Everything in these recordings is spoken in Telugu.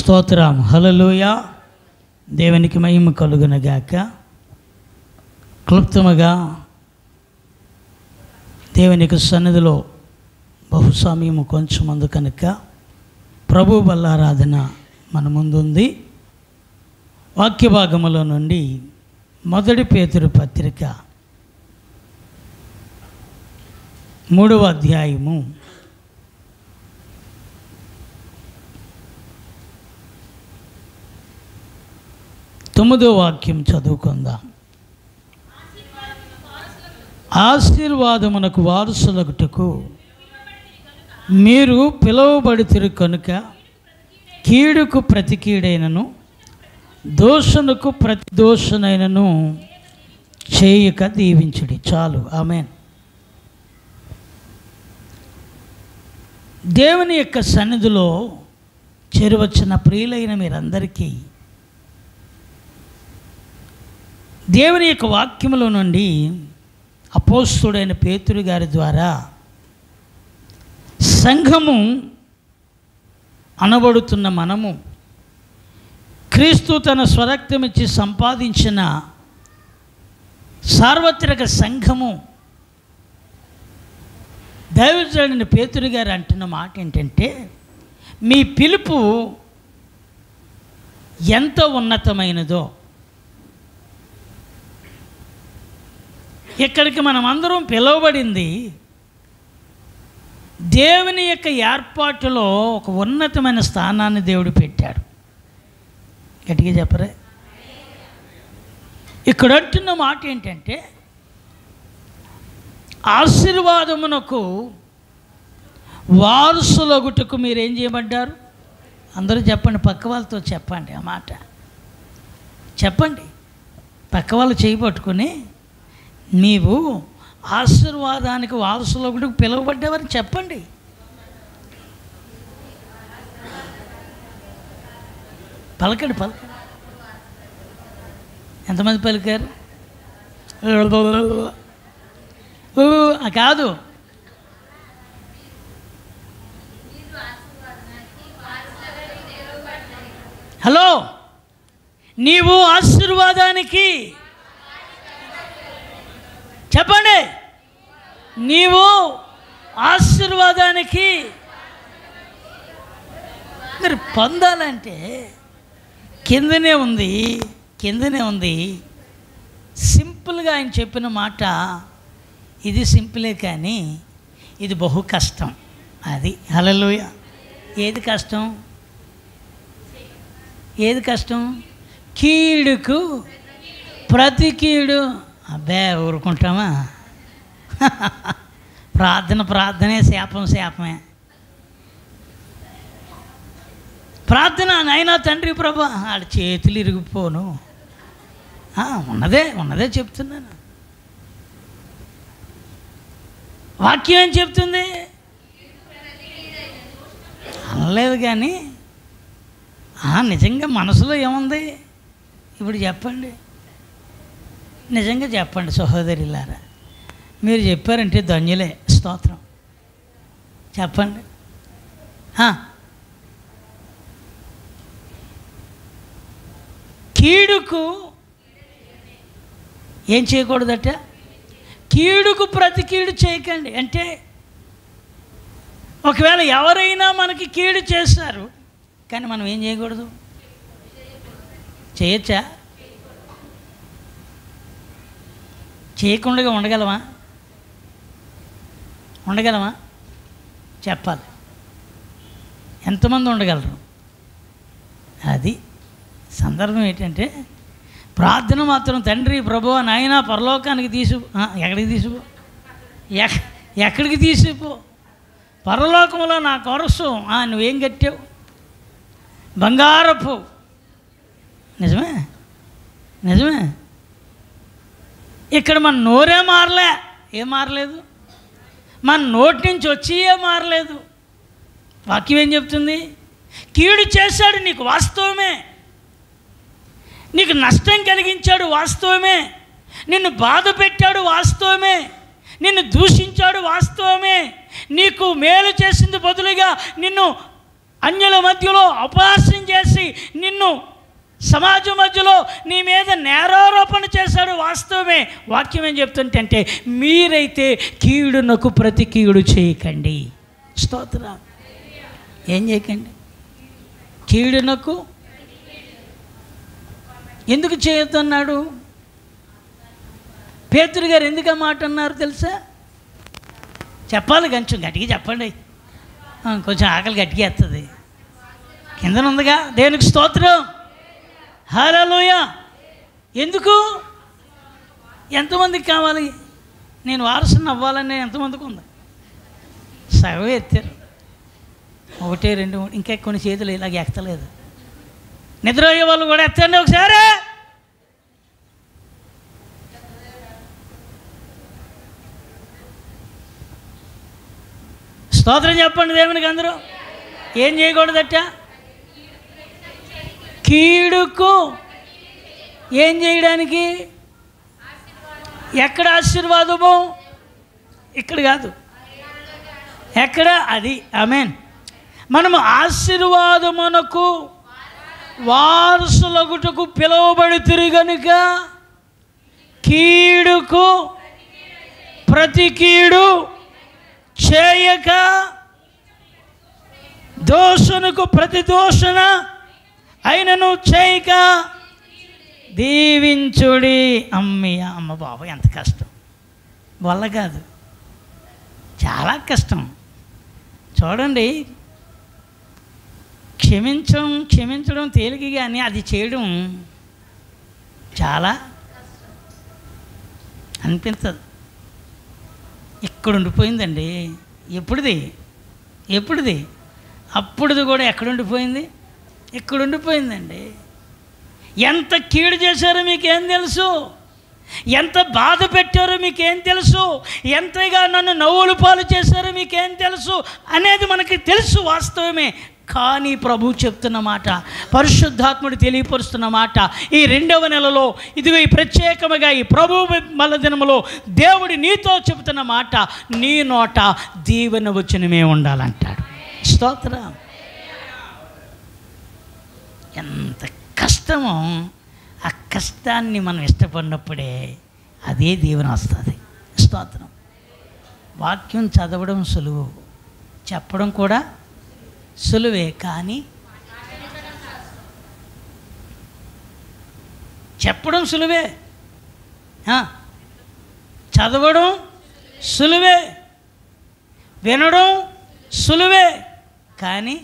స్తోత్రం. హల్లెలూయా. దేవునికి మహిమ కలుగునగాక. క్లుప్తముగా దేవునికి సన్నిధిలో బహు సమయము కొంచెం మందు కనుక ప్రభు బల్లారాధన మన ముందుంది. వాక్య భాగములో నుండి మొదటి పేతురు పత్రిక 3వ అధ్యాయము 9వ వాక్యం చదువుకుందాం. ఆశీర్వాదమునకు వారసులగుటకు మీరు పిలువబడితిరి కనుక కీడుకు ప్రతి కీడైనను దోషణకు ప్రతి దోషనైనను చేయక దీవించుడి. చాలు. ఆమేన్. దేవుని యొక్క సన్నిధిలో చేరువచ్చిన ప్రియులైన మీరందరికీ దేవుని యొక్క వాక్యములో నుండి అపోస్తుడైన పేతురు గారి ద్వారా సంఘము అనబడుతున్న మనము క్రీస్తు తన స్వరక్తమిచ్చి సంపాదించిన సార్వత్రిక సంఘము దైవజనుడైన పేతురు గారు అంటున్న మాట ఏంటంటే, మీ పిలుపు ఎంత ఉన్నతమైనదో ఇక్కడికి మనం అందరం పిలువబడింది దేవుని యొక్క ఏర్పాటులో ఒక ఉన్నతమైన స్థానాన్ని దేవుడు పెట్టాడు. గట్టిగా చెప్పరే. ఇక్కడ అంటున్న మాట ఏంటంటే, ఆశీర్వాదమునకు వారసులగుటకు మీరేం చేయబడ్డారు. అందరూ చెప్పండి, పక్క వాళ్ళతో చెప్పండి. ఆ మాట చెప్పండి. పక్క వాళ్ళు చేయి పట్టుకొని నీవు ఆశీర్వాదానికి వారసులగుటకు పిలువబడ్డావని చెప్పండి. పలకండి పలకండి. ఎంతమంది పలికారు? కాదు, హలో, నీవు ఆశీర్వాదానికి చెప్పండి. నీవు ఆశీర్వాదానికి మీరు పొందాలంటే కిందనే ఉంది. సింపుల్గా ఆయన చెప్పిన మాట ఇది సింపులే, కానీ ఇది బహు కష్టం. అది హల్లెలూయా. ఏది కష్టం? కీడుకు ప్రతి కీడు. అబ్బే ఊరుకుంటామా? ప్రార్థనే శాపమే. ప్రార్థన నాయనా తండ్రి ప్రభా, ఆడ చేతులు ఇరిగిపోను. ఉన్నదే చెప్తున్నాను. వాక్యం ఏం చెప్తుంది? అనలేదు, కానీ నిజంగా మనసులో ఏముంది ఇప్పుడు చెప్పండి. నిజంగా చెప్పండి సహోదరులారా. మీరు చెప్పారంటే ధన్యులే. స్తోత్రం. చెప్పండి. కీడుకు ఏం చేయకూడదట? కీడుకు ప్రతి కీడు చేయకండి. అంటే ఒకవేళ ఎవరైనా మనకి కీడు చేస్తారు, కానీ మనం ఏం చేయకూడదు. చేయొచ్చా? చేయకుండా ఉండగలమా? చెప్పాలి. ఎంతమంది ఉండగలరు? అది సందర్భం ఏంటంటే, ప్రార్థన మాత్రం తండ్రి ప్రభువా నాయనా పరలోకానికి ఎక్కడికి తీసుకుపో పరలోకంలో నా కొరసు నువ్వేం కట్టావు? బంగారపు. నిజమే. ఇక్కడ మన నోరే మారలే. ఏం మారలేదు? మన నోటి నుంచి వచ్చి మారలేదు. వాక్యం ఏం చెప్తుంది? కీడు చేశాడు నీకు, వాస్తవమే. నీకు నష్టం కలిగించాడు, వాస్తవమే. నిన్ను బాధ పెట్టాడు, వాస్తవమే. నిన్ను దూషించాడు, వాస్తవమే. నీకు మేలు చేసింది బదులుగా నిన్ను అన్యుల మధ్యలో అపహాస్యం చేసి నిన్ను సమాజం మధ్యలో నీ మీద నేరారోపణ చేశాడు. వాస్తవమే. వాక్యం ఏం చెప్తుంటే అంటే మీరైతే కీడునకు ప్రతి కీడు చేయకండి. స్తోత్రం. ఏం చేయకండి? కీడునకు ఎందుకు చేయొద్దన్నాడు? పేతురు గారు ఎందుకు ఆ మాట అన్నారు తెలుసా? చెప్పాలి, కొంచెం గట్టిగా చెప్పండి. కొంచెం ఆకలి గట్టిగా వస్తుంది. కిందన ఉందిగా. దేవునికి స్తోత్రం. హల్లెలూయా. ఎందుకు? ఎంతమందికి కావాలి? నేను వారసుని అవ్వాలని ఎంతమందికి ఉంది? సగం ఎత్తారు. 1, 2, 3 ఇంకా కొన్ని చేతులు ఇలాగ ఎక్కలేదు. నిద్ర అయ్యే వాళ్ళు కూడా ఎత్తండి ఒకసారి. స్తోత్రం చెప్పండి దేవునికి అందరూ. ఏం చేయకూడదట? కీడుకు ఏం చేయడానికి? ఎక్కడ ఆశీర్వాదము? ఇక్కడ కాదు, ఎక్కడ? అది ఆమేన్. మనము ఆశీర్వాదమునకు వారసులగుటకు పిలువబడితిరి గనుక కీడుకు ప్రతి కీడు చేయక దోషణకు ప్రతి దోషణ అయినను చేయక దీవించుడి. అమ్మ బాబు, ఎంత కష్టం! వల్ల కాదు, చాలా కష్టం. చూడండి, క్షమించడం తేలిక, కానీ అది చేయడం చాలా అనిపించదు. ఇక్కడ ఉండిపోయిందండి. ఎప్పుడుది అప్పుడుది కూడా ఎక్కడ ఉండిపోయింది? ఇక్కడ ఉండిపోయిందండి. ఎంత కీడు చేశారో మీకేం తెలుసు? ఎంత బాధ పెట్టారో మీకేం తెలుసు? ఎంతగా నన్ను నవ్వులు పాలు చేశారో మీకేం తెలుసు అనేది మనకి తెలుసు, వాస్తవమే. కానీ ప్రభు చెప్తున్న మాట, పరిశుద్ధాత్ముడు తెలియపరుస్తున్న మాట, ఈ 2వ నెలలో ఇదిగో ఈ ప్రత్యేకముగా ఈ ప్రభు మల్ల దినములో దేవుడి నీతో చెబుతున్న మాట, నీ నోట దీవెన వచనమే ఉండాలంటాడు. స్తోత్రం. ఎంత కష్టమో ఆ కష్టాన్ని మనం ఇష్టపడినప్పుడే అదే దీవెన వస్తుంది. స్తోత్రం. వాక్యం చదవడం సులువు, చెప్పడం కూడా సులువే. కానీ చెప్పడం సులువే, చదవడం సులువే, వినడం సులువే. కానీ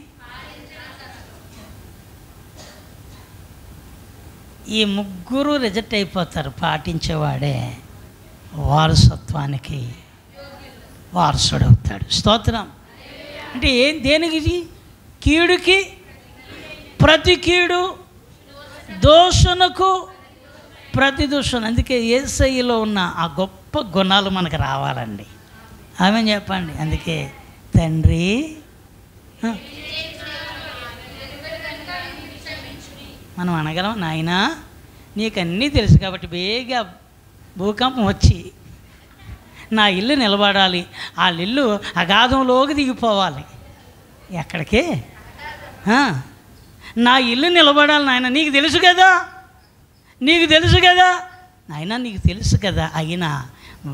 ఈ ముగ్గురు రిజెక్ట్ అయిపోతారు. పాటించేవాడే వారసత్వానికి వారసుడవుతాడు. స్తోత్రం. అంటే దేనికి? కీడుకి ప్రతి కీడు, దోషణకు ప్రతి దోషణ. అందుకే యేసయ్యలో ఉన్న ఆ గొప్ప గుణాలు మనకు రావాలండి. ఆమె చెప్పండి. అందుకే తండ్రి మనం అనగలం, నాయనా నీకన్నీ తెలుసు కాబట్టి బేగా భూకంపం వచ్చి నా ఇల్లు నిలబడాలి, ఆ ఇల్లు అగాధంలోకి దిగిపోవాలి. ఎక్కడికి? నా ఇల్లు నిలబడాలి నాయన, నీకు తెలుసు కదా, నీకు తెలుసు కదా నాయన, నీకు తెలుసు కదా. అయినా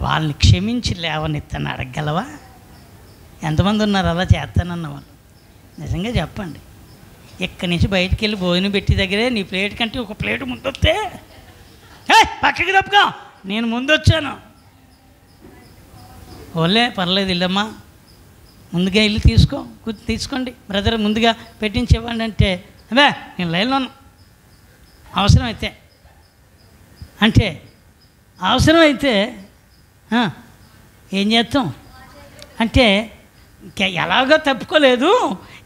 వాళ్ళని క్షమించి లేవనెత్తని అడగగలవా? ఎంతమంది ఉన్నారు అలా చేస్తానన్న వాళ్ళు? నిజంగా చెప్పండి. ఇక్కడి నుంచి బయటికి వెళ్ళి భోజనం పెట్టి దగ్గరే నీ ప్లేట్ కంటే ఒక ప్లేట్ ముందొస్తే పక్కకి తప్పుకో, నేను ముందొచ్చాను, ఓలే పర్లేదు ఇల్లమ్మా, ముందుగా ఇల్లు తీసుకోండి బ్రదర్, ముందుగా పెట్టించి ఇవ్వండి అంటే, అదే నేను లైన్లో అవసరమైతే అంటే అవసరమైతే ఏం చేస్తాం అంటే ఎలాగో తప్పుకోలేదు,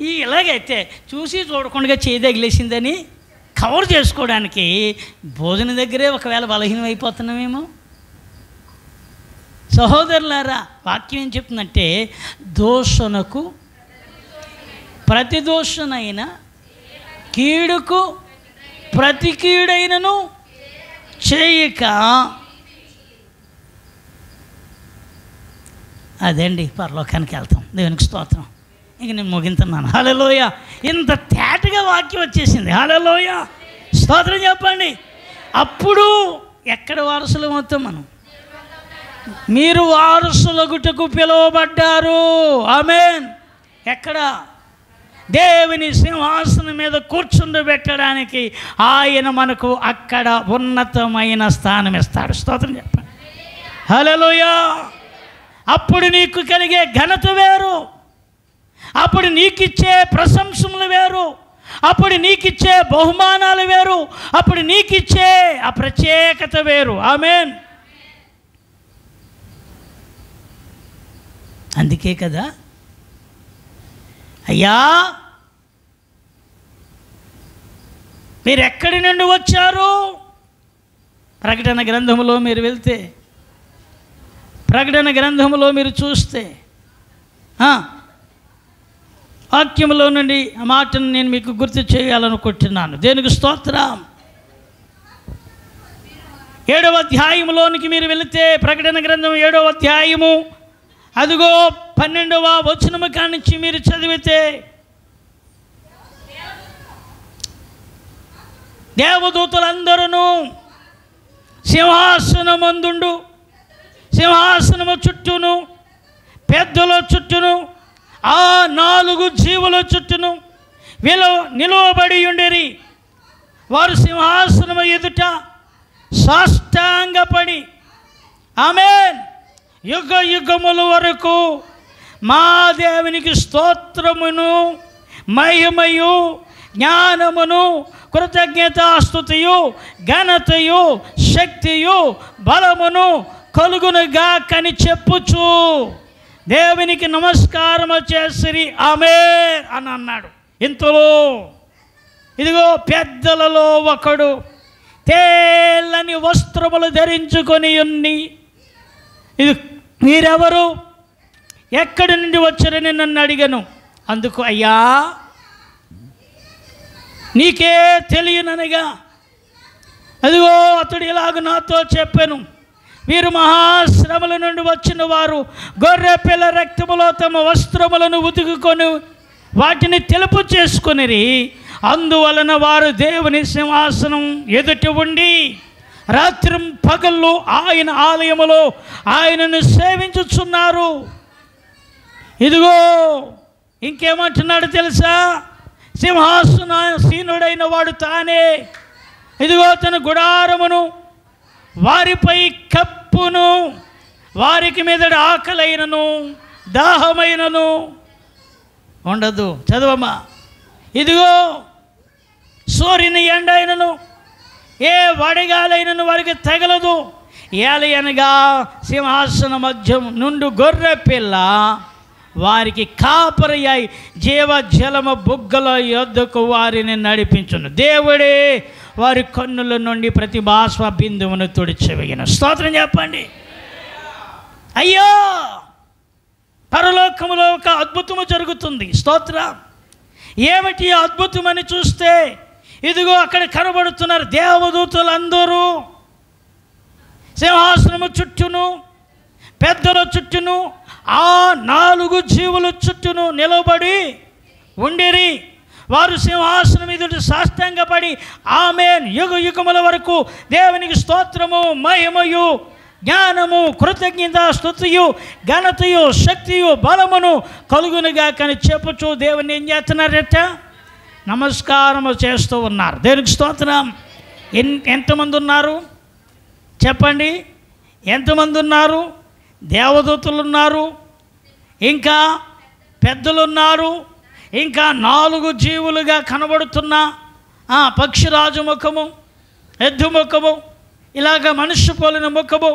ఇలాగైతే చూసి చూడకుండా చేయి తగిలేసిందని కవర్ చేసుకోవడానికి భోజనం దగ్గరే ఒకవేళ బలహీనం అయిపోతున్నామేమో. సహోదరులారా, వాక్యం ఏం చెప్తుందంటే దోషణకు ప్రతి దోషణైన కీడుకు ప్రతి కీడైనను చేయక, అదండి పరలోకానికి వెళ్తాం. దేవునికి స్తోత్రం. ఇంక నేను ముగించున్నాను. హల్లెలూయా. ఇంత తేటగా వాక్యం వచ్చేసింది. హల్లెలూయా, స్తోత్రం చెప్పండి. అప్పుడు ఎక్కడ వారసులు మొత్తం మనం? మీరు వారసులగుటకు పిలువబడ్డారు. ఆమేన్. ఎక్కడ? దేవుని సింహాసనం మీద కూర్చుండబెట్టడానికి ఆయన మనకు అక్కడ ఉన్నతమైన స్థానం ఇస్తాడు. స్తోత్రం చెప్పండి. హల్లెలూయా. అప్పుడు నీకు కలిగే ఘనత వేరు, అప్పుడు నీకిచ్చే ప్రశంసలు వేరు, అప్పుడు నీకిచ్చే బహుమానాలు వేరు, అప్పుడు నీకిచ్చే ఆ ప్రత్యేకత వేరు. ఆమేన్. అందుకే కదా, అయ్యా మీరు ఎక్కడి నుండి వచ్చారు? ప్రకటన గ్రంథములో మీరు వెళ్తే, ప్రకటన గ్రంథములో మీరు చూస్తే వాక్యములో నుండి ఆ మాటను నేను మీకు గుర్తు చేయాలనుకుంటున్నాను. దేనికి స్తోత్రం. 7వ అధ్యాయములోనికి మీరు వెళితే, ప్రకటన గ్రంథం 7వ అధ్యాయము అదిగో 12వ వచనము కానించి మీరు చదివితే, దేవదూతలందరూ సింహాసనమందుండు, సింహాసనము చుట్టూను, పెద్దల చుట్టూను, ఆ 4 జీవుల చుట్టూను నిలువబడి ఉండేరి. వారు సింహాసనము ఎదుట సాష్టాంగపడి, ఆమేన్, యుగ యుగముల వరకు మా దేవునికి స్తోత్రమును, మహిమయు, జ్ఞానమును, కృతజ్ఞతాస్తుతియు, ఘనతయు, శక్తియు, బలమును కలుగునుగాకని చెప్పుచు దేవునికి నమస్కారము చేసిరి. ఆమేన్ అని అన్నాడు. ఇంతలో ఇదిగో పెద్దలలో ఒకడు తేలని వస్త్రములు ధరించుకొని ఉన్ని, ఇది మీరెవరు, ఎక్కడి నుండి వచ్చారని నన్ను అడిగాను. అందుకు అయ్యా నీకే తెలియననగా, అదిగో అతడు ఇలాగ నాతో చెప్పాను, వీరు మహాశ్రమల నుండి వచ్చిన వారు గొర్రె పిల్ల రక్తములో తమ వస్త్రములను ఉతుకుకొని వాటిని తెలుపు చేసుకొనిరి. అందువలన వారు దేవుని సింహాసనం ఎదుట ఉండి రాత్రి పగళ్ళు ఆయన ఆలయములో ఆయనను సేవించుచున్నారు. ఇదిగో ఇంకేమంటున్నాడు తెలుసా? సింహాసనాసీనుడైన వాడు తానే ఇదిగో తన గుడారమును వారిపై కప్పును, వారికి మీదట ఆకలైనను దాహమైనను ఉండదు. చదవమ్మా. ఇదిగో సూర్యుని ఎండైనను ఏ వడగాలైనను వారికి తగలదు. ఏలయనగా సింహాసన మధ్యం నుండి గొర్రె పిల్ల వారికి కాపరయ్యాయి జీవజలమ బుగ్గల యొద్దకు వారిని నడిపించును. దేవుడే వారి కన్నుల నుండి ప్రతి బాష్ప బిందువును తుడిచివేయును. స్తోత్రం చెప్పండి. అయ్యో, పరలోకములో ఒక అద్భుతము జరుగుతుంది. స్తోత్రం. ఏమిటి అద్భుతమని చూస్తే, ఇదిగో అక్కడ కనబడుతున్నారు దేవదూతలందరూ సింహాసనము చుట్టూను, పెద్దల చుట్టూను, ఆ 4 జీవుల చుట్టూను నిలబడి ఉండిరి. వారు సింహాసనం ఎదుట సాష్టాంగపడి ఆమేన్, యుగ యుగముల వరకు దేవునికి స్తోత్రము, మహిమయు, జ్ఞానము, కృతజ్ఞత, స్తుతియు, ఘనతయు, శక్తియు, బలమును కలుగునుగాకని చెప్పుచూ దేవుని ఏం చేస్తున్నారట? నమస్కారము చేస్తూ ఉన్నారు. దేవునికి స్తోత్రం. ఎంతమంది ఉన్నారు చెప్పండి? ఎంతమంది ఉన్నారు? దేవదూతలు ఉన్నారు, ఇంకా పెద్దలు ఉన్నారు, ఇంకా 4 జీవులుగా కనబడుతున్న పక్షిరాజు ముఖము, ఎద్దు ముఖము, ఇలాగ మనుష్య పోలిన ముఖము,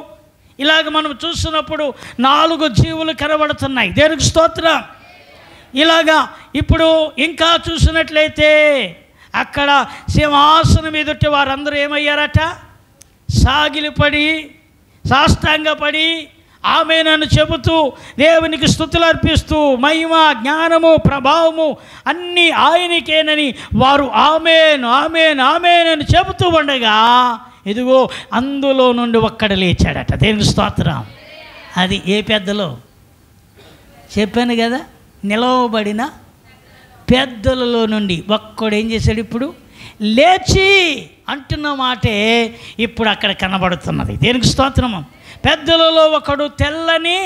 ఇలాగ మనం చూస్తున్నప్పుడు 4 జీవులు కనబడుతున్నాయి. దేవునికి స్తోత్రం. ఇలాగా ఇప్పుడు ఇంకా చూసినట్లయితే అక్కడ సింహాసనం ఎదుటి వారందరూ ఏమయ్యారట? సాగిలిపడి, సాష్టాంగపడి ఆమేనని చెబుతూ దేవునికి స్తుతులు అర్పిస్తూ మహిమ, జ్ఞానము, ప్రభావము అన్నీ ఆయనకేనని వారు ఆమేన్ ఆమేన్ ఆమేన్ అని చెబుతూ ఉండగా, ఇదిగో అందులో నుండి ఒక్కడు లేచాడట. దేవునికి స్తోత్రం. అది ఏ పెద్దలో చెప్పాను కదా, నిలవబడిన పెద్దలలో నుండి ఒక్కడు ఏం చేశాడు? ఇప్పుడు లేచి అంటున్న మాటే ఇప్పుడు అక్కడ కనబడుతున్నది. దేనికి స్తోత్రము? పెద్దలలో ఒకడు తెల్లని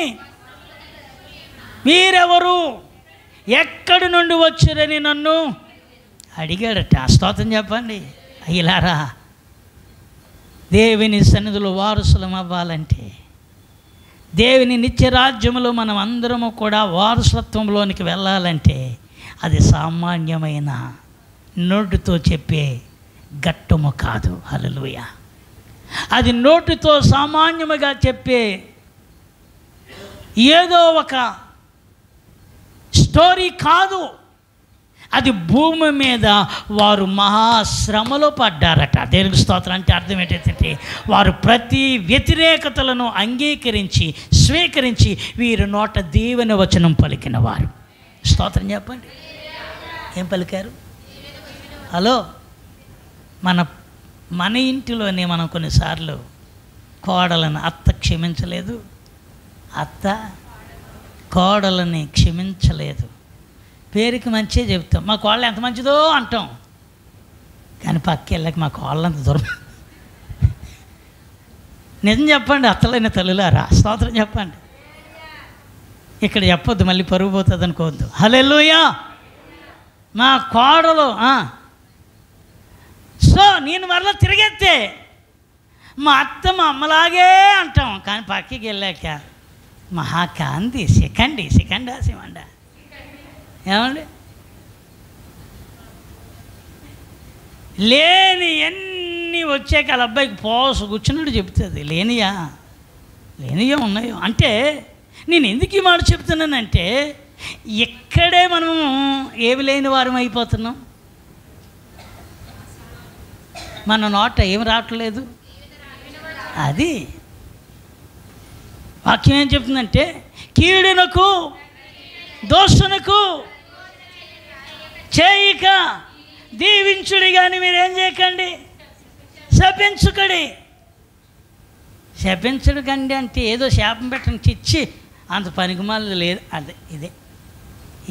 మీరెవరు, ఎక్కడి నుండి వచ్చారని నన్ను అడిగాడట. స్తోత్రం చెప్పండి. అయ్యలారా, దేవుని సన్నిధిలో వారసులం అవ్వాలంటే, దేవుని నిత్యరాజ్యములో మనం అందరము కూడా వారసత్వంలోనికి వెళ్ళాలంటే అది సామాన్యమైన నోటితో చెప్పే ఘట్టము కాదు. హల్లెలూయా. అది నోటితో సామాన్యముగా చెప్పే ఏదో ఒక స్టోరీ కాదు. అది భూమి మీద వారు మహాశ్రమలో పడ్డారట. దేనికి స్తోత్రం అంటే అర్థం ఏంటంటే, వారు ప్రతి వ్యతిరేకతలను అంగీకరించి స్వీకరించి వీరి నోట దేవుని వచనం పలికిన వారు. స్తోత్రం చెప్పండి. ఏం పలికారు? హలో, మన ఇంటిలోనే మనం కొన్నిసార్లు కోడలను అత్త క్షమించలేదు, అత్త కోడలని క్షమించలేదు. పేరుకి మంచిగా చెప్తాం, మా కోళ్ళ ఎంత మంచిదో అంటాం, కానీ పక్కెళ్ళకి మా కోళ్ళంత దూరం. నిజం చెప్పండి అత్తలైన తల్లులారా, స్తోత్రం చెప్పండి. ఇక్కడ చెప్పొద్దు, మళ్ళీ పరుగు పోతుంది అనుకోవద్దు. హల్లెలూయా. మా కోడలు సో నేను మరలా తిరిగెత్తే మా అత్త మా అమ్మలాగే అంటాం, కానీ పక్కకి వెళ్ళాక మహాకాంతి సెకండ్ సిమండ ఏమండి, లేని ఎన్ని వచ్చాక వాళ్ళ అబ్బాయికి పోసు కూర్చున్నాడు చెప్తుంది. లేనియా ఉన్నాయో అంటే నేను ఎందుకు ఈ మాట చెప్తున్నానంటే, ఇక్కడే మనం ఏమి లేని వారం అయిపోతున్నాం. మన నోట ఏమి రావట్లేదు. అది వాక్యం ఏం చెప్తుందంటే, కీడునకు దోషునకు చేయక దీవించుడి కానీ మీరేం చేయకండి, శపించుకడి. శపించుడు కండి అంటే ఏదో శాపం పెట్టడానికి ఇచ్చి అంత పనికిమాలి లేదు. అదే ఇదే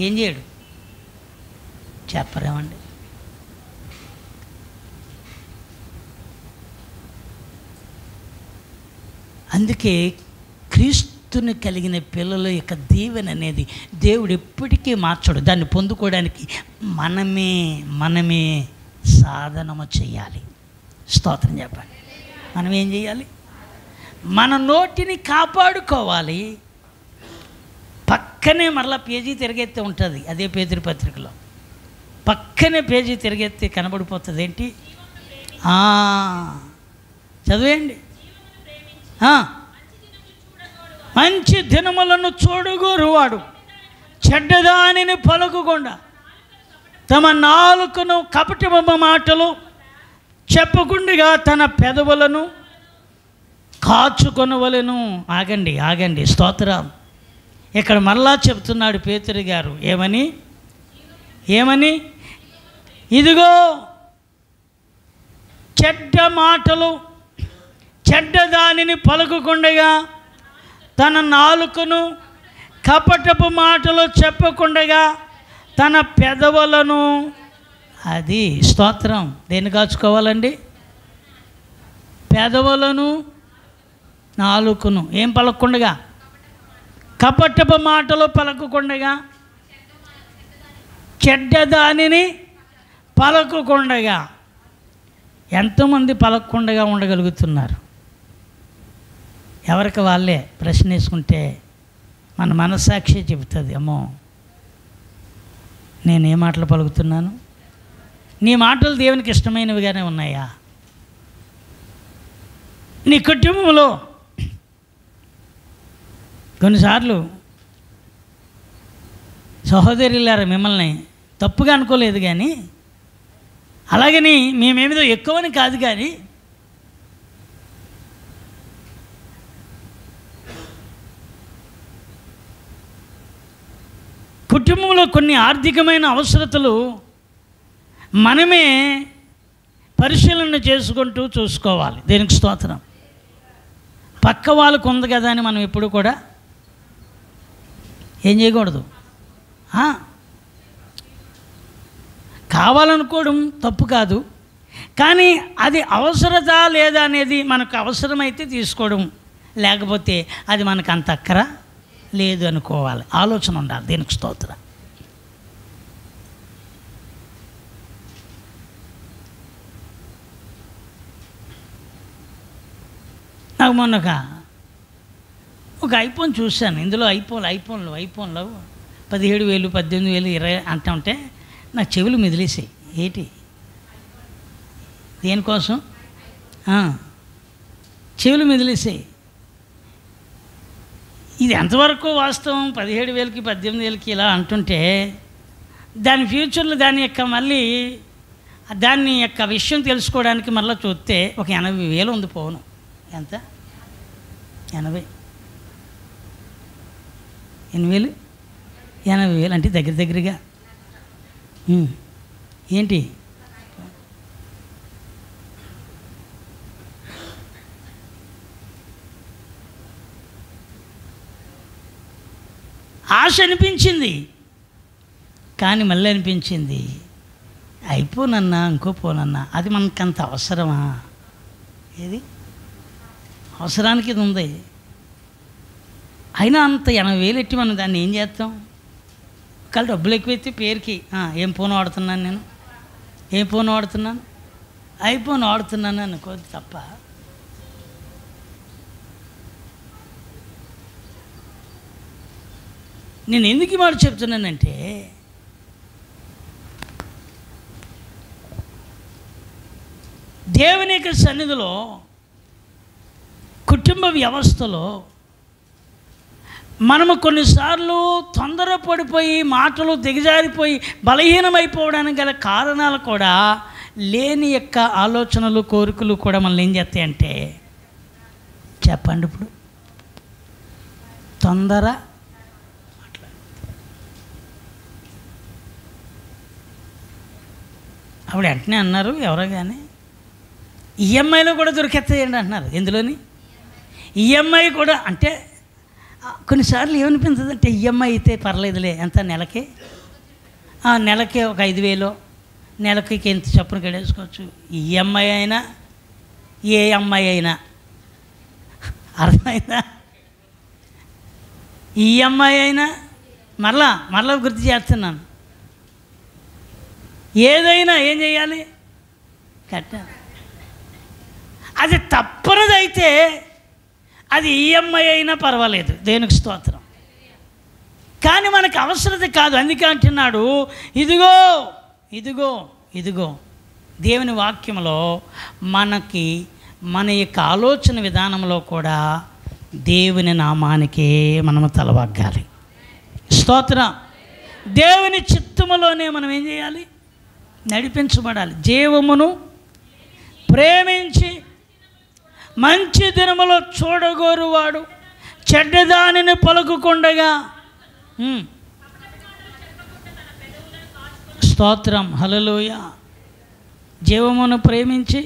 ఏం చేయడు చెప్పరేమండి. అందుకే క్రీస్తుని కలిగిన పిల్లల యొక్క దీవెన అనేది దేవుడు ఎప్పటికీ మార్చడు. దాన్ని పొందుకోవడానికి మనమే సాధనము చేయాలి. స్తోత్రం చెప్పండి. మనం ఏం చేయాలి? మన నోటిని కాపాడుకోవాలి. పక్కనే మరలా పేజీ తిరిగెత్తే ఉంటుంది. అదే పేతురు పత్రికలో పక్కనే పేజీ తిరిగెత్తే కనబడిపోతుంది. ఏంటి? చదివేయండి. మంచి దినములను చూడుగోరువాడు చెడ్డదానిని పలుకుకుండా తమ నాలుకను కపటమ మాటలు చెప్పకుండగా తన పెదవులను కాచుకొనవలెను. ఆగండి. స్తోత్రం. ఇక్కడ మరలా చెప్తున్నాడు పేతురు గారు ఏమని ఇదిగో చెడ్డ మాటలు చెడ్డదానిని పలుకుకుండగా తన నాలుకను కపటపు మాటలు చెప్పకుండగా తన పెదవులను, అది స్తోత్రం, దేన్ని కాచుకోవాలండి? పెదవులను నాలుకను ఏం పలకకుండగా, కపటపు మాటలు పలకకుండగా, చెడ్డదానిని పలకకుండగా. ఎంతోమంది పలకకుండగా ఉండగలుగుతున్నారు? ఎవరికి వాళ్ళే ప్రశ్న వేసుకుంటే మన మనస్సాక్షి చెబుతుంది, అమ్మో నేను ఏ మాటలు పలుకుతున్నాను? నీ మాటలు దేవునికి ఇష్టమైనవిగానే ఉన్నాయా? నీ కుటుంబంలో కొన్నిసార్లు సహోదరులారా మిమ్మల్ని తప్పుగా అనుకోలేదు, కానీ అలాగని మేమేమిదో ఎక్కువని కాదు, కానీ కుటుంబంలో కొన్ని ఆర్థికమైన అవసరతలు మనమే పరిశీలన చేసుకుంటూ చూసుకోవాలి. దేనికి స్తోత్రం. పక్క వాళ్ళకు ఉంది కదా అని మనం ఎప్పుడు కూడా ఏం చేయకూడదు, కావాలనుకోవడం తప్పు కాదు, కానీ అది అవసరత లేదా అనేది మనకు అవసరమైతే తీసుకోవడం, లేకపోతే అది మనకు అంత అక్కర లేదు అనుకోవాలి. ఆలోచన ఉండాలి. దీనికి స్తోత్రం. నాకు మొన్న ఒక ఐఫోన్ చూశాను. ఇందులో ఐఫోన్లో 17,000 18,000 20 అంటూ ఉంటే నాకు చెవులు మెదిలేసాయి. ఏంటి దేనికోసం చెవులు మెదిలేసాయి. ఇది ఎంతవరకు వాస్తవం? 17,000కి 18,000కి ఇలా అంటుంటే దాని ఫ్యూచర్లో దాని యొక్క విషయం తెలుసుకోవడానికి మళ్ళీ చూస్తే ఒక 80,000 ఉంది పోను. ఎంత? 80,000 అంటే దగ్గరగా ఏంటి? ఆశ అనిపించింది, కానీ మళ్ళీ అనిపించింది అయిపోనన్నా ఇంకో పోనన్నా అది మనకంత అవసరమా? ఏది అవసరానికి ఇది ఉంది. అయినా అంత 80,000 ఎట్టి మనం దాన్ని ఏం చేస్తాం? కానీ డబ్బులు ఎక్కువైతే పేరుకి ఏం ఫోన్ వాడుతున్నాను నేను, ఐఫోన్ వాడుతున్నాను అనుకోదు తప్ప. నేను ఎందుకు ఈ మాట చెప్తున్నానంటే, దేవుని యొక్క సన్నిధిలో కుటుంబ వ్యవస్థలో మనము కొన్నిసార్లు తొందరపడిపోయి మాటలు దిగజారిపోయి బలహీనమైపోవడానికి గల కారణాలు కూడా లేని యొక్క ఆలోచనలు కోరికలు కూడా మనల్ని ఏం చేస్తాయంటే, చెప్పండి ఇప్పుడు తొందర అప్పుడు వెంటనే అన్నారు ఎవరో కానీ ఈఎంఐలో కూడా దొరికేస్తాయండి అంటున్నారు. ఎందులోని ఈఎంఐ కూడా అంటే కొన్నిసార్లు ఏమనిపించదు అంటే ఈఎంఐ అయితే పర్లేదులే, ఎంత నెలకి ఒక 5,000 నెలకి ఎంత చొప్పున కట్టేసుకోవచ్చు. ఈఎంఐ అయినా ఏ అమ్మాయి అయినా అర్థమైందా? ఈఎంఐ అయినా మరలా గుర్తు చేస్తున్నాను, ఏదైనా ఏం చేయాలి? కట్టాలి. అది తప్పనిదైతే అది ఈఎంఐ అయినా పర్వాలేదు, దేనికి స్తోత్రం. కానీ మనకు అవసరత కాదు. అందుకే అంటున్నాడు ఇదిగో దేవుని వాక్యంలో మనకి మన యొక్క ఆలోచన విధానంలో కూడా దేవుని నామానికే మనము తలవగ్గాలి. స్తోత్రం. దేవుని చిత్తములోనే మనం ఏం చేయాలి? నడిపించబడాలి. జీవమును ప్రేమించి మంచి దినములో చూడగోరువాడు చెడ్డదానిని పలుకుకుండగా. స్తోత్రం. హల్లెలూయా. జీవమును ప్రేమించి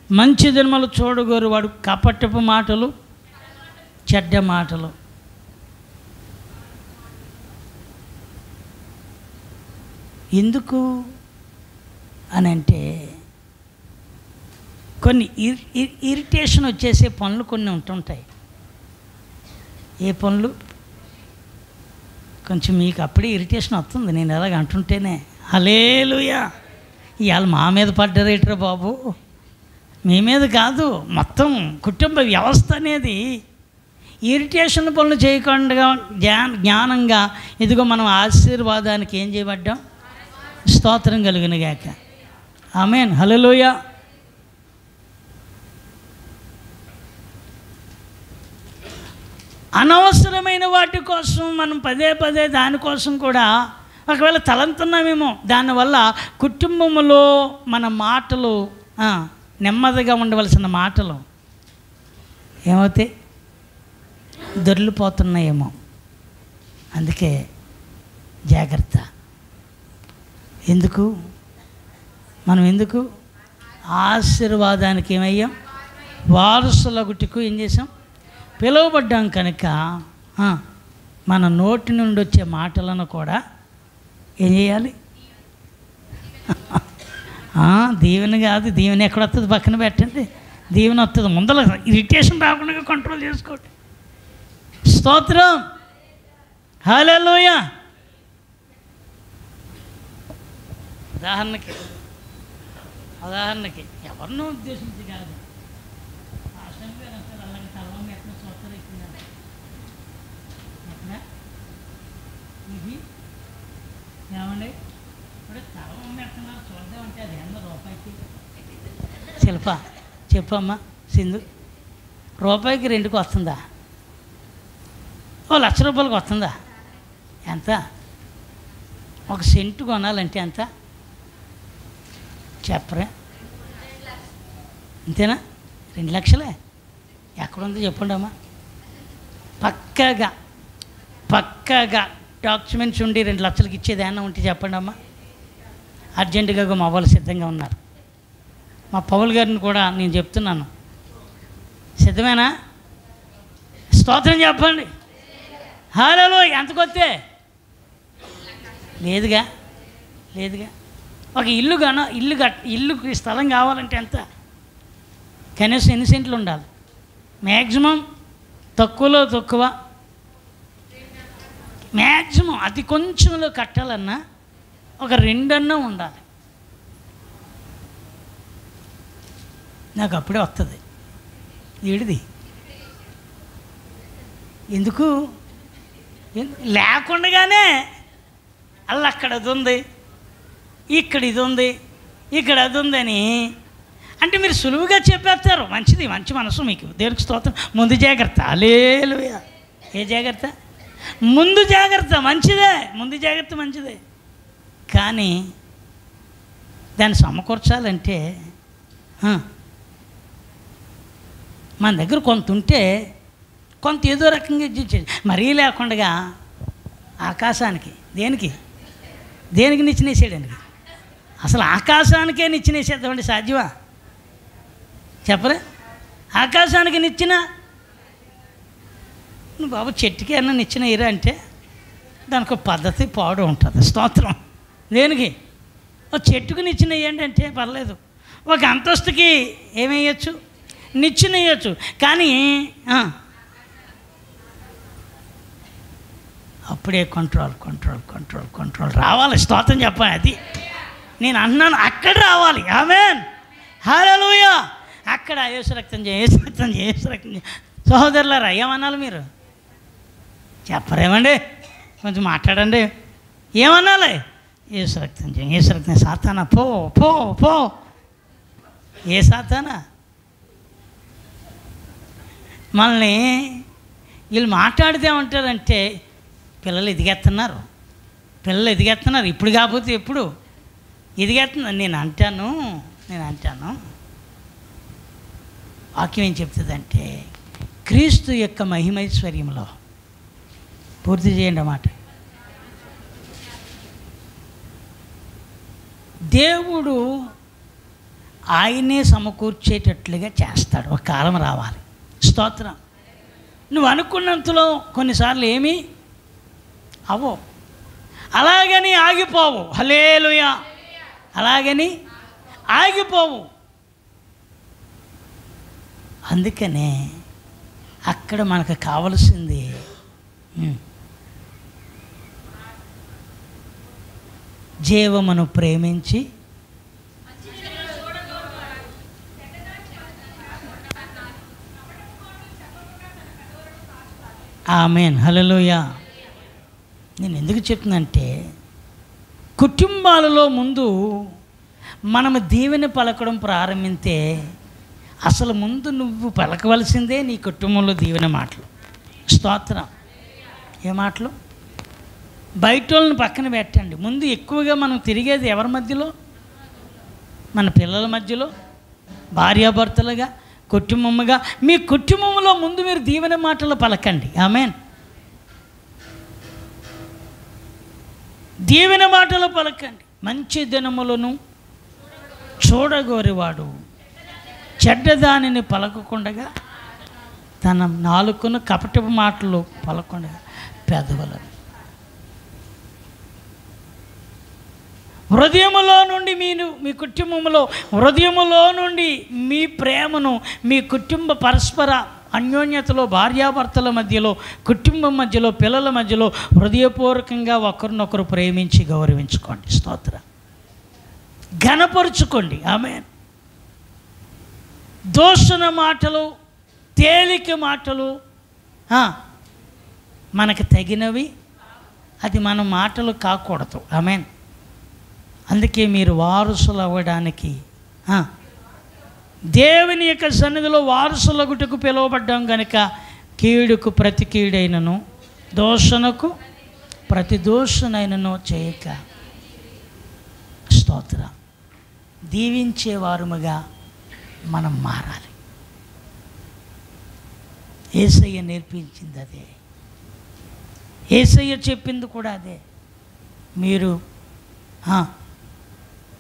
మంచి దినములు చూడగోరువాడు కపటపు మాటలు చెడ్డ మాటలు. ఎందుకు అనంటే కొన్ని ఇరిటేషన్ వచ్చేసే పనులు కొన్ని ఉంటుంటాయి. ఏ పనులు? కొంచెం మీకు అప్పుడే ఇరిటేషన్ వస్తుంది నేను ఎలాగ అంటుంటేనే. హల్లెలూయా. ఇవాళ మా మీద పడ్డరేట్రా బాబు, మీ మీద కాదు, మొత్తం కుటుంబ వ్యవస్థ అనేది ఇరిటేషన్ పనులు చేయకుండా జ్ఞానంగా ఇదిగో మనం ఆశీర్వాదానికి ఏం చేయబడ్డాం? స్తోత్రం కలుగునుగాక. ఆమేన్. హల్లెలూయా. అనవసరమైన వాటి కోసం మనం పదే దానికోసం కూడా ఒకవేళ తలంతున్నామేమో, దానివల్ల కుటుంబంలో మన మాటలు నెమ్మదిగా ఉండవలసిన మాటలు ఏమవుతాయి? దొర్లిపోతున్నాయేమో. అందుకే జాగ్రత్త. మనం ఎందుకు ఆశీర్వాదానికి ఏమయ్యాం? వారసులగుటకు ఏం చేసాం? పిలువబడ్డాం కనుక మన నోటి నుండి వచ్చే మాటలను కూడా ఏం చేయాలి? దీవెన కాదు, దీవెన ఎక్కడ వస్తుంది? పక్కన పెట్టండి. దీవెన వస్తుంది, ముందర ఇరిటేషన్ రాకుండా కంట్రోల్ చేసుకోండి. స్తోత్రం, హల్లెలూయా. ఉదాహరణకి ఎవరినో ఉద్దేశించి కాదు, అలాగే తలవం ఎట్లా చూస్తారు ఇది ఏమండి? ఇప్పుడు తలవం ఎడుతున్నారు చూద్దామంటే అది 100 రూపాయకి. శిల్ప చెప్పమ్మా, సింధు, రూపాయికి 2కి వస్తుందా? ఓ 1,00,000 రూపాయలకి వస్తుందా? ఎంత? 1 సెంటు కొనాలంటే ఎంత చెప్పరే? అంతేనా? 2 లక్షలే? ఎక్కడుందో చెప్పండి అమ్మా. పక్కాగా డాక్యుమెంట్స్ ఉండి 2 లక్షలకి ఇచ్చేది ఏమన్నా ఉంటే చెప్పండి అమ్మా. అర్జెంటుగా మా వాళ్ళు సిద్ధంగా ఉన్నారు. మా పౌల్ గారిని కూడా నేను చెప్తున్నాను, సిద్ధమేనా? స్తోత్రం చెప్పండి. హల్లెలూయా. ఎంతకొస్తే? లేదుగా. ఒక ఇల్లుకి స్థలం కావాలంటే ఎంత? కనీసం ఎన్ని సెంట్లు ఉండాలి? మ్యాక్సిమం తక్కువలో తక్కువ, మ్యాక్సిమం అతి కొంచెంలో కట్టాలన్నా ఒక 2 అన్నా ఉండాలి. నాకు అప్పుడే వస్తుంది. ఏడిది ఎందుకు? లేకుండానే అల్ల అక్కడ అది ఉంది, ఇక్కడ ఇది ఉంది, ఇక్కడ అది ఉందని అంటే మీరు సులువుగా చెప్పేస్తారు. మంచిది, మంచి మనసు మీకు, దేవునికి స్తోత్రం. ముందు జాగ్రత్త. హల్లెలూయా. ఏ జాగ్రత్త? ముందు జాగ్రత్త మంచిదే, ముందు జాగ్రత్త మంచిదే. కానీ దాన్ని సమకూర్చాలంటే మన దగ్గర కొంత ఉంటే కొంత ఏదో రకంగా ఇచ్చేది. మరీ లేకుండా ఆకాశానికి దేనికి నిచ్చినేసాడండి? అసలు ఆకాశానికే నిచ్చినేసేద్దామండి, సాధ్యమా చెప్పరే? ఆకాశానికి నిచ్చిన నువ్వు బాబు చెట్టుకి అన్న నిచ్చిన ఇరా అంటే దానికి ఒక పద్ధతి పాడు ఉంటుంది. స్తోత్రం. దేనికి? ఒక చెట్టుకు నిచ్చిన వేయండి అంటే పర్లేదు. ఒక అంతస్తుకి ఏమేయచ్చు? నిచ్చిన వేయచ్చు. కానీ అప్పుడే కంట్రోల్ రావాలి. స్తోత్రం చెప్పాలి. అది నేను అన్నాను, అక్కడ రావాలి. ఆమేన్, హల్లెలూయా. అక్కడ యేసు రక్తం చేయ. సహోదరులారా, ఏమన్నాలి మీరు? చెప్పరేమండి? కొంచెం మాట్లాడండి. ఏమన్నాలి? యేసు రక్తం సాతానా పో. ఏ సాతానా? మనల్ని వీళ్ళు మాట్లాడితే ఏమంటారంటే పిల్లలు ఎదిగేస్తున్నారు. ఇప్పుడు కాకపోతే ఎప్పుడు ఎదిగేస్తున్నారు. నేను అంటాను వాక్యం ఏం చెప్తుందంటే క్రీస్తు యొక్క మహిమైశ్వర్యంలో పూర్తి చేయండి అన్నమాట. దేవుడు ఆయనే సమకూర్చేటట్లుగా చేస్తాడు. ఒక కాలం రావాలి. స్తోత్రం. నువ్వు అనుకున్నంతలో కొన్నిసార్లు ఏమీ అవో, అలాగని ఆగిపోవు. హల్లెలూయా. అలాగని ఆగిపోవు. అందుకనే అక్కడ మనకు కావలసింది జీవమును ప్రేమించి ఆమేన్, హల్లెలూయా. నేను ఎందుకు చెప్తున్నానంటే కుటుంబాలలో ముందు మనము దీవెన పలకడం ప్రారంభిస్తే అసలు ముందు నువ్వు పలకవలసిందే నీ కుటుంబంలో దీవెన మాటలు. స్తోత్రం. ఏ మాటలు? బయట వాళ్ళని పక్కన పెట్టండి. ముందు ఎక్కువగా మనం తిరిగేది ఎవరి మధ్యలో? మన పిల్లల మధ్యలో, భార్యాభర్తలుగా, కుటుంబముగా. మీ కుటుంబంలో ముందు మీరు దీవెన మాటలు పలకండి. ఆమేన్. దీవెన మాటలు పలకండి. మంచి దినములను చూడగోరేవాడు చెడ్డదానిని పలకకుండగా తన నాలుకను కపటపు మాటలు పలకుండా పెదవులను. హృదయములో నుండి మీ కుటుంబంలో హృదయములో నుండి మీ ప్రేమను, మీ కుటుంబ పరస్పర అన్యోన్యతలో, భార్యాభర్తల మధ్యలో, కుటుంబం మధ్యలో, పిల్లల మధ్యలో హృదయపూర్వకంగా ఒకరినొకరు ప్రేమించి గౌరవించుకోండి. స్తోత్ర. ఘనపరుచుకోండి. ఆమేన్. దూషణ మాటలు, తేలిక మాటలు మనకు తగినవి, అది మన మాటలు కాకూడదు. ఆమేన్. అందుకే మీరు వారసులు అవ్వడానికి, దేవుని యొక్క సన్నిధిలో వారసులగుటకు పిలువబడ్డాం కనుక కీడుకు ప్రతి కీడైనను, దోషణకు ప్రతి దోషణైనను చేయక, స్తోత్ర, దీవించేవారుముగా మనం మారాలి. యేసయ్య నేర్పించింది అదే, యేసయ్య చెప్పింది కూడా అదే. మీరు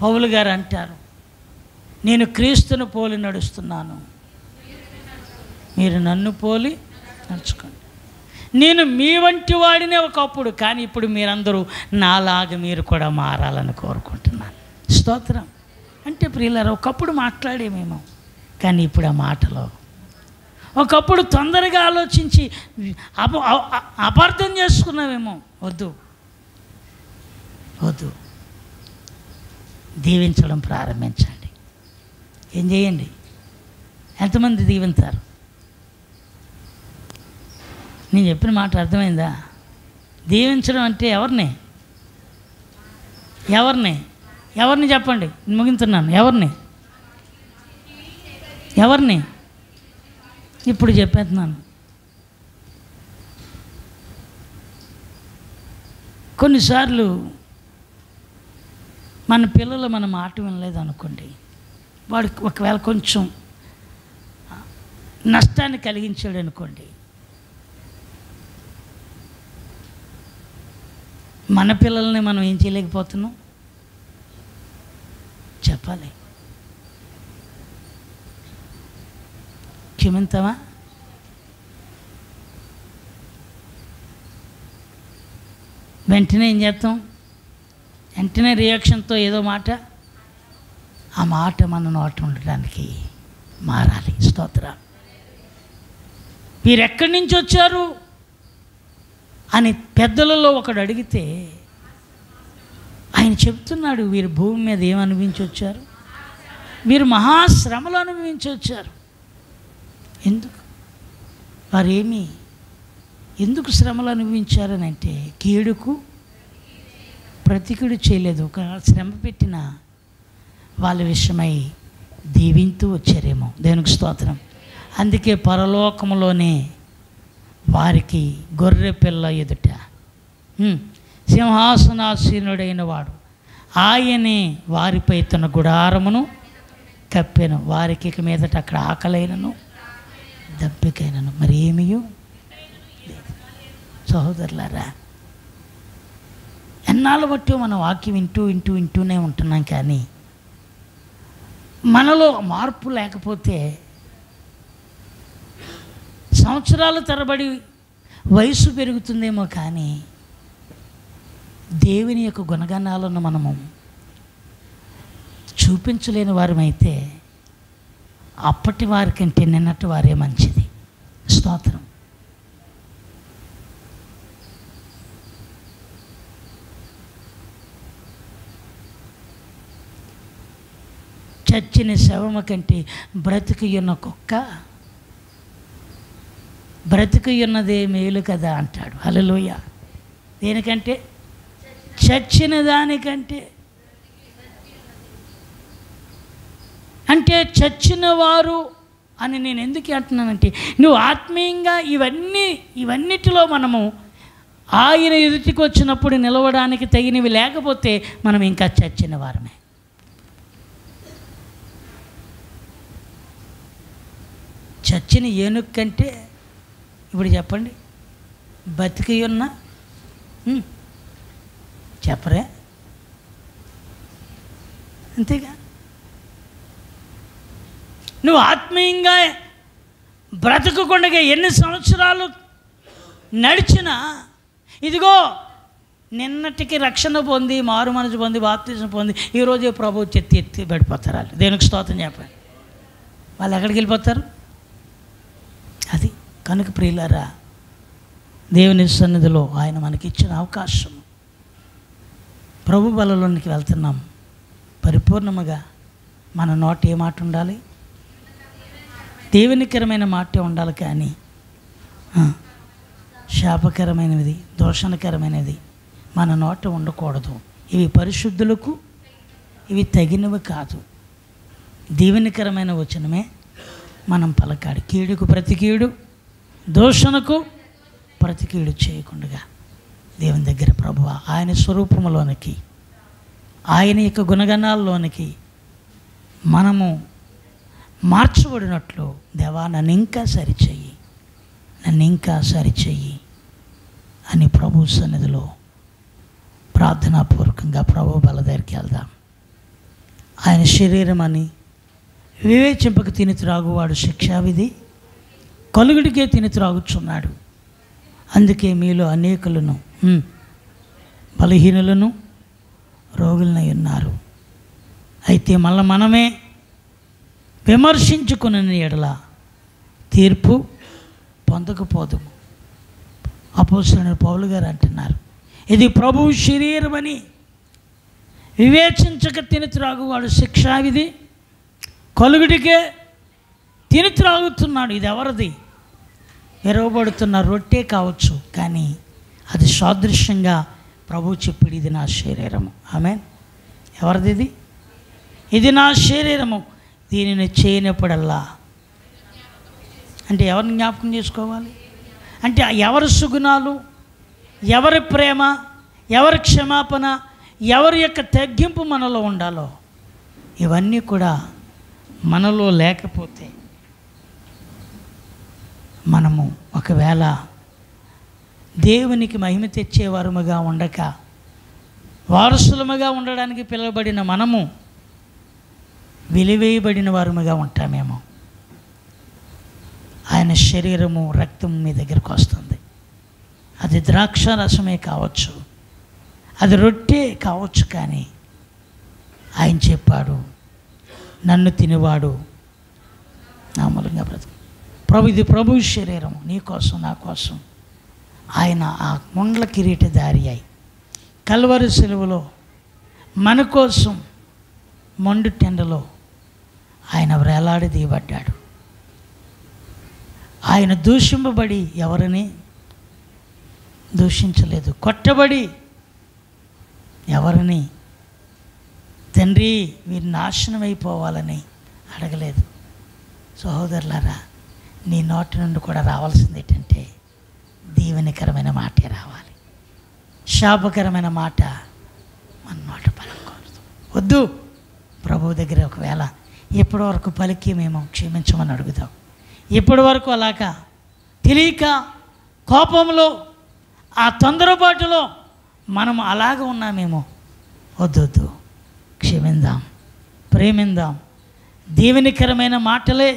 పౌలు గారు అంటారు, నేను క్రీస్తును పోలి నడుస్తున్నాను, మీరు నన్ను పోలి నడుచుకోండి. నేను మీ వంటి వాడినే ఒకప్పుడు, కానీ ఇప్పుడు మీరందరూ నాలాగా మీరు కూడా మారాలని కోరుకుంటున్నాను. స్తోత్రం. అంటే ప్రియులారా, ఒకప్పుడు మాట్లాడేమేమో, కానీ ఇప్పుడు ఆ మాటలో ఒకప్పుడు తొందరగా ఆలోచించి అపార్థం చేసుకున్నామేమో. వద్దు వద్దు, దీవించడం ప్రారంభించండి. ఏం చేయండి? ఎంతమంది దీవించారు? నేను చెప్పిన మాట అర్థమైందా? దీవించడం అంటే ఎవరిని ఎవరిని ఎవరిని చెప్పండి, ముగించున్నాను. ఎవరిని ఇప్పుడు చెప్పేస్తున్నాను. కొన్నిసార్లు మన పిల్లలు మన మాట వినలేదు అనుకోండి, వాడికి ఒకవేళ కొంచెం నష్టాన్ని కలిగించాడు అనుకోండి, మన పిల్లల్ని మనం ఏం చేయలేకపోతున్నాం? చెప్పాలి. క్షమించమా? వెంటనే ఏం చేస్తాం? వెంటనే రియాక్షన్తో ఏదో మాట, ఆ మాట మన నోట ఉండడానికి మారాలి. స్తోత్ర. మీరు ఎక్కడి నుంచి వచ్చారు అని పెద్దలలో ఒకడు అడిగితే ఆయన చెప్తున్నాడు, వీరు భూమి మీద ఏం అనుభవించి వచ్చారు? వీరు మహాశ్రమలు అనుభవించి వచ్చారు. ఎందుకు? వారేమి ఎందుకు శ్రమలు అనుభవించారని అంటే, కీడుకు ప్రతికీడు చేయలేదు. ఒక శ్రమ పెట్టిన వాళ్ళ విషయమై దీవింతూ వచ్చారేమో. దేవునికి స్తోత్రం. అందుకే పరలోకములోనే వారికి గొర్రె పిల్ల ఎదుట సింహాసనాసీనుడైన వాడు ఆయనే వారిపై తన గుడారమును కప్పెను. వారికి ఇక మీదట అక్కడ ఆకలైనను దప్పికైనను మరి ఏమీ లేదు. సహోదరులారా, ఎన్నాళ్ళు బట్టి మనం వాక్యం వింటూనే ఉంటున్నాం, కానీ మనలో మార్పు లేకపోతే సంవత్సరాల తరబడి వయసు పెరుగుతుందేమో, కానీ దేవుని యొక్క గుణగణాలను మనము చూపించలేని వారమైతే అప్పటి వారి కంటే నిన్నటి వారే మంచిది. స్తోత్రం. చచ్చిన శవము కంటే బ్రతికి ఉన్న కుక్క బ్రతికి ఉన్నదే మేలు కదా అంటాడు. హల్లెలూయా. దేనికంటే? చచ్చిన దానికంటే. అంటే చచ్చిన వారు అని నేను ఎందుకు అంటున్నానంటే, నువ్వు ఆత్మీయంగా ఇవన్నిటిలో మనము ఆయన ఎదుటికి వచ్చినప్పుడు నిలవడానికి తగినవి లేకపోతే మనం ఇంకా చచ్చిన వారమే. చచ్చిన ఏనుగు కంటే ఇప్పుడు చెప్పండి, బతికి ఉన్న చెప్పరే? అంతేగా. నువ్వు ఆత్మీయంగా బ్రతకకుండా ఎన్ని సంవత్సరాలు నడిచినా ఇదిగో నిన్నటికి రక్షణ పొంది మారు మనసు పొంది బాప్తిజం పొంది ఈరోజే ప్రభు ఎత్తి పడిపోతారు. వాళ్ళు దేనికి స్తోత్రం చెప్పండి. వాళ్ళు ఎక్కడికి వెళ్ళిపోతారు? అది కనుక ప్రియులారా, దేవుని సన్నిధిలో ఆయన మనకిచ్చిన అవకాశం, ప్రభు బలలోనికి వెళ్తున్నాం. పరిపూర్ణముగా మన నోట ఏ మాట ఉండాలి? దేవునికరమైన మాటే ఉండాలి, కానీ శాపకరమైనది దోషణకరమైనది మన నోట ఉండకూడదు. ఇవి పరిశుద్ధులకు ఇవి తగినవి కాదు. దీవెనకరమైన వచనమే మనం పలకాలి. కీడుకు ప్రతి కీడు, దోషణకు ప్రతి కీడు చేయకుండా దేవుని దగ్గర ప్రభువా ఆయన స్వరూపంలోనికి, ఆయన యొక్క గుణగణాల్లోనికి మనము మార్చబడినట్లు, దేవా నన్ను ఇంకా సరిచెయ్యి, నన్ను ఇంకా సరిచెయ్యి అని ప్రభు సన్నిధిలో ప్రార్థనాపూర్వకంగా ప్రభు బల దగ్గరికి వెళ్దాం. ఆయన శరీరం అని వివేచింపక తిని త్రాగువాడు శిక్షావిధి, కలుగుడికే తిని త్రాగుచున్నాడు. అందుకే మీలో అనేకులను బలహీనులను రోగులనై ఉన్నారు. అయితే మళ్ళీ మనమే విమర్శించుకుని ఎడల తీర్పు పొందకపోదుము. అపోస్తలుడైన పౌలు గారు అంటున్నారు, ఇది ప్రభువు శరీరమని వివేచించక తిని త్రాగువాడు శిక్షావిధి, కలుగుడికే తిని త్రాగుతున్నాడు. ఇది ఎవరిది? ఎరవబడుతున్న రొట్టె కావచ్చు, కానీ అది సాదృశ్యంగా ప్రభు చెప్పాడు, ఇది నా శరీరము. ఆమేన్. ఎవరిది ఇది? ఇది నా శరీరము, దీనిని చేయనప్పుడల్లా. అంటే ఎవరిని జ్ఞాపకం చేసుకోవాలి? అంటే ఎవరి సుగుణాలు, ఎవరి ప్రేమ, ఎవరి క్షమాపణ, ఎవరి యొక్క తగ్గింపు మనలో ఉండాలో ఇవన్నీ కూడా మనలో లేకపోతే మనము ఒకవేళ దేవునికి మహిమ తెచ్చేవారముగా ఉండక వారసులముగా ఉండడానికి పిలువబడిన మనము వెలివేయబడిన వారముగా ఉంటామేమో. ఆయన శరీరము రక్తం మీ దగ్గరకు వస్తుంది. అది ద్రాక్ష రసమే కావచ్చు, అది రొట్టె కావచ్చు, కానీ ఆయన చెప్పాడు, నన్ను తినేవాడు నా మూలంగా బ్రతుకు. ప్రభు ఇది ప్రభు శరీరం, నీ కోసం నా కోసం. ఆయన ఆ ముండ్ల కిరీటధారి అయి కల్వరి సిలువలో మన కోసం మొండు టెండలో ఆయన వేలాడి తీయబడ్డాడు. ఆయన దూషింపబడి ఎవరిని దూషించలేదు, కొట్టబడి ఎవరిని తండ్రి మీరు నాశనం అయిపోవాలని అడగలేదు. సహోదరులారా, నీ నోటి నుండి కూడా రావాల్సింది ఏంటంటే దీవెనకరమైన మాటే రావాలి. శాపకరమైన మాట మన నోట పలకూడదు. వద్దు. ప్రభు దగ్గర ఒకవేళ ఇప్పటి వరకు పలికి మేము క్షమించమని అడుగుతాం. ఇప్పటి వరకు అలాగా తెలియక కోపంలో ఆ తొందరపాటులో మనం అలాగ ఉన్నామేమో. వద్దొద్దు, క్షమిందాం, ప్రేమిందాం. దీవెనకరమైన మాటలే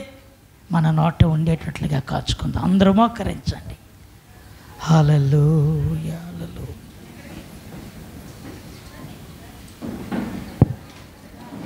మన నోట ఉండేటట్లుగా కాచుకుందాం. అందరూ మోకరించండి. హల్లెలూయా, హల్లెలూయా.